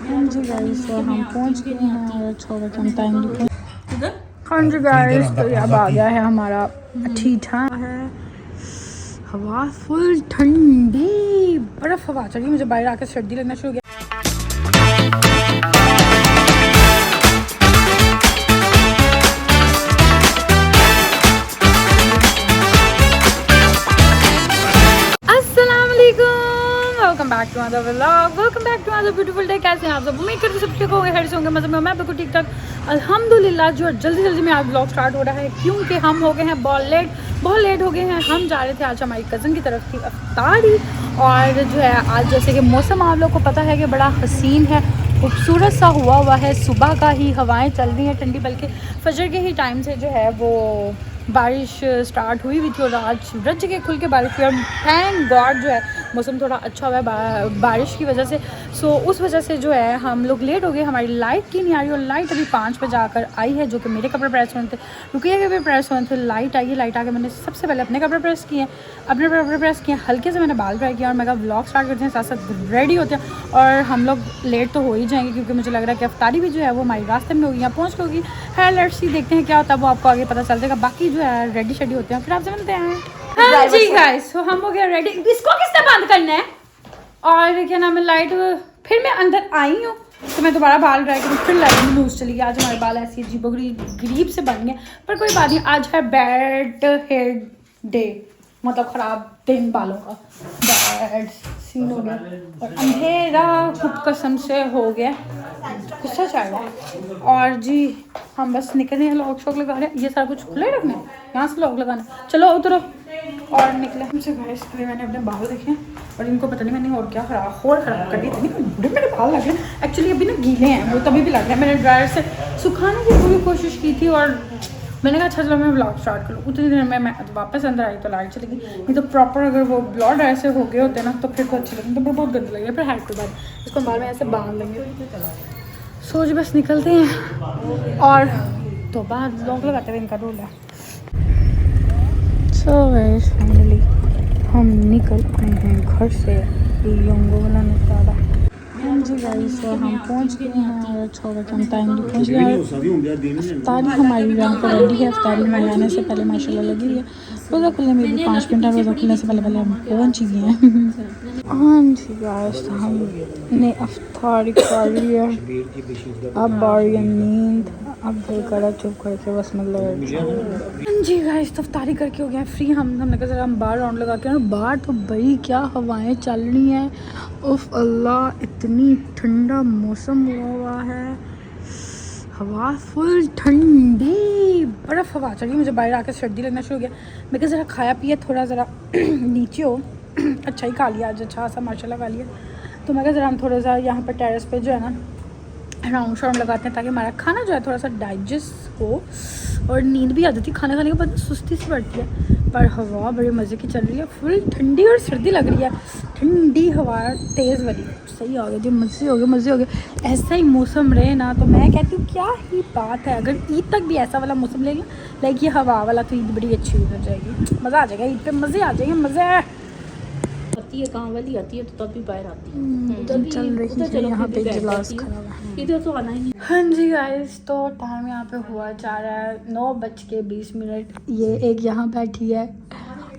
हाँ जी गाइस, तो हम पहुंच गए हैं और छोड़ के हम टाइम हाँ जी गाइस, तो अब आ गया है हमारा ठीठा है। हवा फुल ठंडी, बर्फ हवा चल रही है। मुझे बाहर आकर सर्दी लगना शुरू हो गया। Welcome back to other vlog, welcome back to other beautiful day. कैसे हैं आप सब? उम्मीद करते सब ठीक होंगे, खैर से होंगे, मज़े में। मैं बिल्कुल ठीक ठाक अल्हम्दुलिल्लाह। जो जल्दी जल्दी में आज ब्लॉग स्टार्ट हो रहा है क्योंकि हम हो गए हैं बहुत लेट हो गए हैं। हम जा रहे थे आज हमारी कज़न की तरफ की अफ्तारी, और जो है आज जैसे कि मौसम आप लोग को पता है कि बड़ा हसीन है, खूबसूरत सा हुआ है। सुबह का ही हवाएं चल रही हैं ठंडी, बल्कि फजर के ही टाइम से जो है वो बारिश स्टार्ट हुई थी और आज सूरज के खुल के बारिश हुई। और थैंक गॉड जो है मौसम थोड़ा अच्छा हुआ है बारिश की वजह से। सो उस वजह से जो है हम लोग लेट हो गए। हमारी लाइट की नहीं आ रही, और लाइट अभी 5 पे जाकर आई है, जो कि मेरे कपड़े प्रेस होने थे, रुकिया के भी प्रेस होने थे। लाइट आई है, लाइट आके मैंने सबसे पहले अपने कपड़े प्रेस किए, हल्के से मैंने बाल ड्राई किया, और मैं व्लॉग स्टार्ट करते हैं, साथ साथ रेडी होते हैं। और हम लोग लेट तो हो ही जाएंगे क्योंकि मुझे लग रहा है कि अफ्तारी भी जो है वो हमारी रास्ते में होगी, यहाँ पहुँच होगी। है लेट्स सी, देखते हैं क्या होता है, वो आपको आगे पता चल जाएगा। बाकी जो है रेडी शेडी होते हैं, फिर आपसे मिलते हैं। हाँ जी गाइस, तो हम हो गए रेडी। इसको किसने बंद करना है? और क्या नाम है, लाइट फिर मैं अंदर आई हूँ तो मैं दोबारा बाल ड्राई करूँ, फिर लाइट लूज चली गई। आज हमारे बाल ऐसी अजीबोगरीब से बन गए, पर कोई बात नहीं। आज है बैड हेयर डे, मतलब ख़राब दिन बालों का। बैड सीन हो गया और अंधेरा खुद कसम से हो गया, गुस्सा चढ़ रहा है। और जी हम बस निकल रहे हैं, लॉक शॉक लगा रहे हैं। ये सारा कुछ खुले रखना है, यहाँ से लॉक लगाना है। चलो उतरो और निकले हमसे। गाइस अभी मैंने अपने बाल देखे और इनको पता नहीं मैंने और क्या खराब कर दी थी। बुढ़े मेरे बाल लग रहे हैं एक्चुअली, अभी ना गीले हैं वो, तभी भी लग रहे हैं। मैंने ड्रायर से सुखाने की पूरी कोशिश की थी और मैंने कहा अच्छा चलो मैं ब्लॉग स्टार्ट करूँ। उतनी देर में मैं वापस अंदर आई तो लाइट चली गई। नहीं तो प्रॉपर अगर वो ब्लॉग ड्रायर से हो गए होते ना तो फिर तो अच्छे लगे, तो बहुत गंदे लगे। फिर हेड के बाद इसको बाल में ऐसे बांध लेंगे। सोच बस निकलते हैं और तो बाद ब्लॉग लगाते हुए इनका रोल है। सो गाइस फाइनली हम निकल आए हैं घर से, योंगो वाला नज़ारा। हाँ जी गाइस, तो हम पहुंच गए हैं और छोड़ के हम टाइम भी पहुंच गए हैं। अफ्तारी हमारी यहाँ पर रेडी है। अफ्तारी हमारे आने से पहले माशाल्लाह लगी हुई है। रोज़ा खुलने में भी 5 मिनट है, रोज़ा खुलने से पहले हम पहुँच ही गए हैं। हाँ जी गाइस, हमने अफ्तारी कर लिया, अब आ रही है नींद। अब दिल करा चुप करके बस मतलब। हाँ जी गाइस, तो अफ्तारी करके हो गया फ्री। हमने कहा जरा हम बाहर राउंड लगा के, और बाहर तो बड़ी क्या हवाएं चल रही हैं। उफ अल्लाह, इतनी ठंडा मौसम हुआ है, हवा फुल ठंडी, बर्फ हवा चल रही है। मुझे बाहर आकर सर्दी लगना शुरू हो गया। मैं कहा ज़रा खाया पिया थोड़ा, ज़रा नीचे हो। अच्छा ही खा लिया आज, अच्छा सा माशाल्लाह खा लिया। तो मैं कहा ज़रा हम थोड़ा सा यहाँ पर टेरेस पे जो है ना राउंड शाउंड लगाते हैं, ताकि हमारा खाना जो है थोड़ा सा डाइजेस्ट हो। और नींद भी आ जाती है खाना खाने के बाद, सुस्ती सी बढ़ती है। पर हवा बड़े मज़े की चल रही है, फुल ठंडी और सर्दी लग रही है। ठंडी हवा तेज़ वाली, सही हो गया जी, मज़े हो गए। ऐसा ही मौसम रहे ना तो मैं कहती हूँ क्या ही बात है। अगर ईद तक भी ऐसा वाला मौसम ले लें, लाइक ये हवा वाला, तो ईद बड़ी अच्छी हो जाएगी। मज़ा आ जाएगा ईद पे, मज़े आ जाएंगे, मज़े आती है। गाँव वाली आती है तो तब भी बाहर आती है, चल रही है यहाँ पे गिलास खराब है। इधर तो आना ही नहीं। हाँ जी गाइस, तो टाइम यहाँ पे हुआ जा रहा है 9:20। ये एक यहाँ बैठी है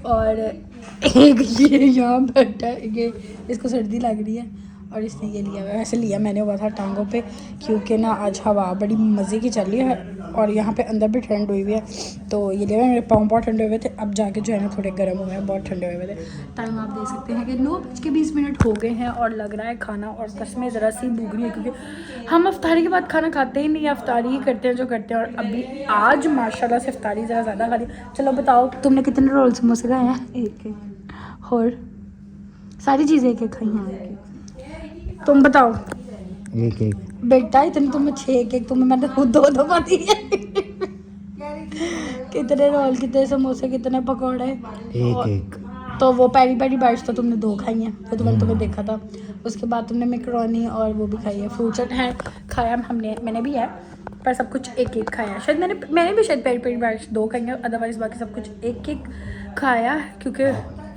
और एक ये यहाँ बैठा है। ये इसको सर्दी लग रही है और इसने ये लिया हुआ है। वैसे लिया मैंने हुआ था टांगों पे, क्योंकि ना आज हवा बड़ी मज़े की चल रही है और यहाँ पे अंदर भी ठंड हुई हुई है, तो ये लिया हुआ है। मेरे पाँव बहुत ठंडे हुए थे, अब जाके जो है ना थोड़े गर्म हुए हैं, बहुत ठंडे हुए थे। टाइम आप देख सकते हैं कि 9:20 हो गए हैं और लग रहा है खाना, और कसमें ज़रा सी भूख रही है क्योंकि हम अफ्तारी के बाद खाना खाते ही नहीं, अफ्तारी ही करते हैं जो करते हैं। और अभी आज माशाल्लाह से अफ्तारी ज़रा ज़्यादा खा ली। चलो बताओ तुमने कितने रोल समोसे खाए हैं? एक और सारी चीज़ें एक खाई हैं। तुम बताओ। एक बेटा इतनी तुम्हें 6 केक, तुम्हें मैंने खुद 2 दफा दिए। कितने रोल, कितने समोसे, कितने पकौड़े? एक तो वो पेरी पेरी बाइट्स तो तुमने 2 खाई हैं, तो मैंने तुम्हें देखा था। उसके बाद तुमने मैकरोनी और वो भी खाई है, फ्रूट चाट है खाया मैंने भी है, पर सब कुछ एक एक खाया है। शायद मैंने भी शायद पेरी पेरी बाइट्स 2 खाई हैं, अदरवाइज़ बाकी सब कुछ एक एक खाया क्योंकि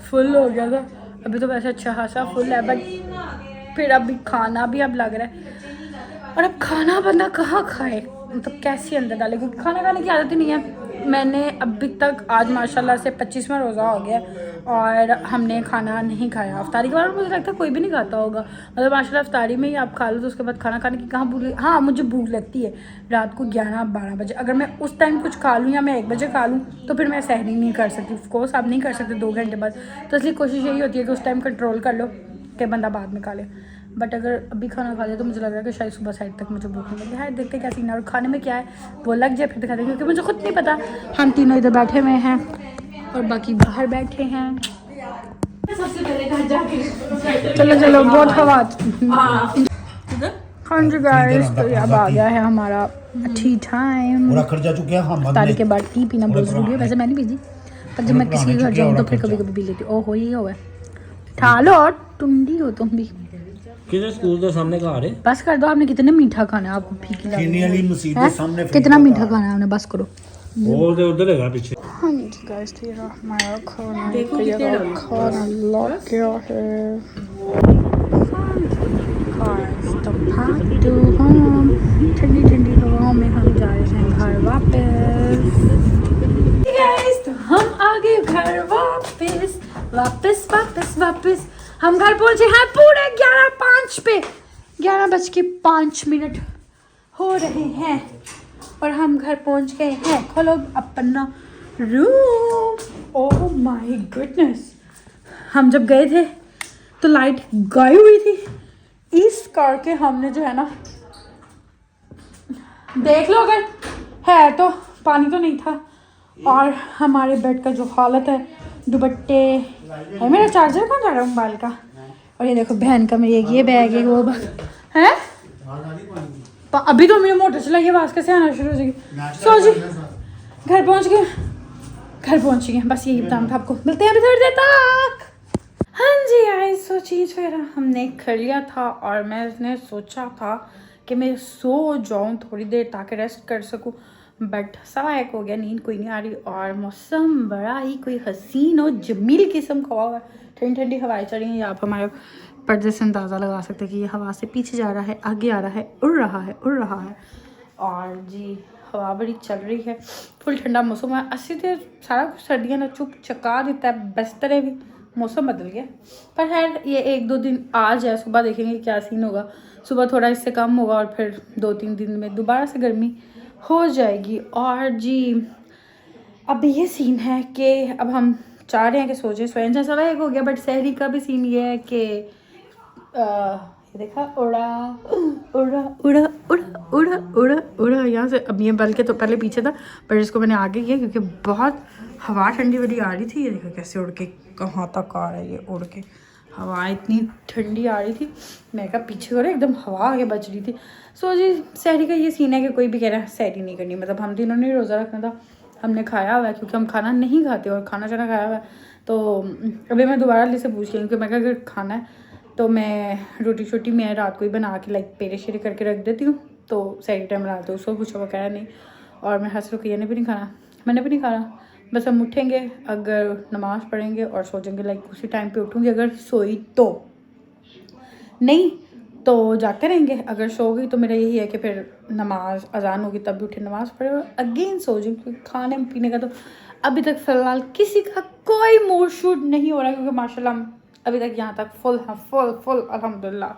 फुल हो गया था। अभी तो वैसे अच्छा खासा फुल है, बट फिर अभी खाना भी अब लग रहा है, और अब खाना बंदा कहाँ खाए, मतलब कैसे अंदर डाले, क्योंकि खाना खाने की आदत ही नहीं है। मैंने अभी तक आज माशाल्लाह से 25वां रोज़ा हो गया और हमने खाना नहीं खाया। अफ्तारी के बाद मुझे लगता है कोई भी नहीं खाता होगा, मतलब माशाल्लाह अफ्तारी में ही आप खा लो तो उसके बाद खाना खाने की कहाँ भूख। हाँ मुझे भूख लगती है रात को 11-12 बजे, अगर मैं उस टाइम कुछ खा लूँ या मैं 1 बजे खा लूँ तो फिर मैं सहरी नहीं कर सकती। ऑफकोर्स आप नहीं कर सकते 2 घंटे बाद, तो इसलिए कोशिश यही होती है कि उस टाइम कंट्रोल कर लो कि बंदा बाद में खा ले। बट अगर अभी खाना खा लिया तो मुझे लग रहा है कि शायद सुबह साइड तक मुझे भूख नहीं लगी है। देखते क्या सीन है और खाने में क्या है वो लग जाए फिर दिखाते हैं, क्योंकि मुझे खुद नहीं पता। हम तीनों इधर बैठे हुए हैं और बाकी बाहर बैठे हैं। सबसे पहले घर जाके चलो चलो बहुत हवा। हाँ जी गाइस, तो अब आ गया है हमारा टी टाइम। पूरा खर्चा चुके हैं हम तारी के बाद टी पीना बहुत ज़रूरी है। वैसे मैं नहीं पीती, पर जब मैं किसी के घर जाऊँ तो फिर कभी कभी पी लेती हूँ। ओहो ये हुआ है, ठा लो और टुंडी हो तुम भी। किसी स्कूल के सामने का आ रहे बस कर दो, आपने कितने मीठा खाना है, आपको फीकी चीनी वाली मस्जिद के सामने कितना मीठा खाना है आपने, बस करो। वो उधर हैगा पीछे। हाँ जी गाइस, तो ये रहा हमारा खाना। देखो कितने डॉलर। खाना लग गया है। तो भाग दो हम, ठंडी ठंडी हवाओं में हम जा रहे हैं घर वापस। गाइस तो हम आ गए घर वापस वापस वापस वापस। हम घर पहुंचे हैं पूरे 11:05 पे, 11:05 हो रहे हैं और हम घर पहुंच गए हैं। खोलो अपना रूम। ओह माय गुडनेस, हम जब गए थे तो लाइट गई हुई थी, इस करके हमने जो है ना, देख लो अगर है तो पानी तो नहीं था। और हमारे बेड का जो हालत है, दुपट्टे है, मेरा चार्जर कहाँ जा रहा है मोबाइल का। और ये देखो बहन का मेरी ये बैग है, वो बैग है। अभी तो मेरी मोटर चलाई है, आवाज़ कैसे आना शुरू हो जाएगी। सो जी घर पहुँच गए, बस यही बताना था आपको। मिलते हैं अभी थोड़ी देर तक। हाँ जी आए, सो चीज़ वगैरह हमने कर लिया था और मैंने सोचा था कि मैं सो जाऊँ थोड़ी देर ताकि रेस्ट कर सकूँ, बट 1:15 हो गया, नींद कोई नहीं आ रही और मौसम बड़ा ही कोई हसीन और जमील किस्म का हुआ है। ठंडी ठंडी हवाएं चल रही हैं, आप हमारे पर्दे से अंदाज़ा लगा सकते हैं कि ये हवा से पीछे जा रहा है, आगे आ रहा है, उड़ रहा है। और जी हवा बड़ी चल रही है, फुल ठंडा मौसम है। अस्सी तो सारा कुछ सर्दियाँ ना चुप चका देता है, बस्तर भी मौसम बदल गया। पर खैर ये 1-2 दिन आ जाए, सुबह देखेंगे क्या सीन होगा। सुबह थोड़ा इससे कम होगा और फिर 2-3 दिन में दोबारा से गर्मी हो जाएगी। और जी अब ये सीन है कि अब हम चाह रहे हैं कि सोचे स्वयं जैसा हो गया, बट सहरी का भी सीन ये है कि देखा उड़ा उड़ा उड़ा उड़ा उड़ा उड़ा उड़ा यहाँ से। अब ये बल्कि तो पहले पीछे था पर इसको मैंने आगे किया क्योंकि बहुत हवा ठंडी वाली आ रही थी। ये देखो कैसे उड़ के कहाँ तक आ रहा है, ये उड़ के हवा इतनी ठंडी आ रही थी। मैं कहा पीछे करो, एकदम हवा आगे बच रही थी। सो जी सहरी का ये सीन है कि कोई भी कह रहा है सहरी नहीं करनी, मतलब हम तीनों ने रोज़ा रखना था, हमने खाया हुआ है क्योंकि हम खाना नहीं खाते और खाना चाना खाया हुआ है। तो अभी मैं दोबारा अली से पूछ रही हूँ कि मैं अगर खाना है तो मैं रोटी शोटी मैं रात को ही बना के लाइक पेरे शेरे करके रख देती हूँ, तो सहरी टाइम बनाते उसको कुछ वो कह रहा नहीं। और मैं हंस रुकिया ने भी नहीं खाना, मैंने भी नहीं खाना, बस हम उठेंगे अगर नमाज़ पढ़ेंगे और सो जाएंगे। लाइक उसी टाइम पे उठूँगी अगर सोई तो, नहीं तो जाते रहेंगे। अगर सो गई तो मेरा यही है कि फिर नमाज अजान होगी तब भी उठे नमाज़ पढ़े और अगेन सो जाऊँ, क्योंकि खाने पीने का तो अभी तक फ़िलहाल किसी का कोई मूड शूट नहीं हो रहा, क्योंकि माशाल्लाह अभी तक यहाँ तक फुल अल्हम्दुलिल्लाह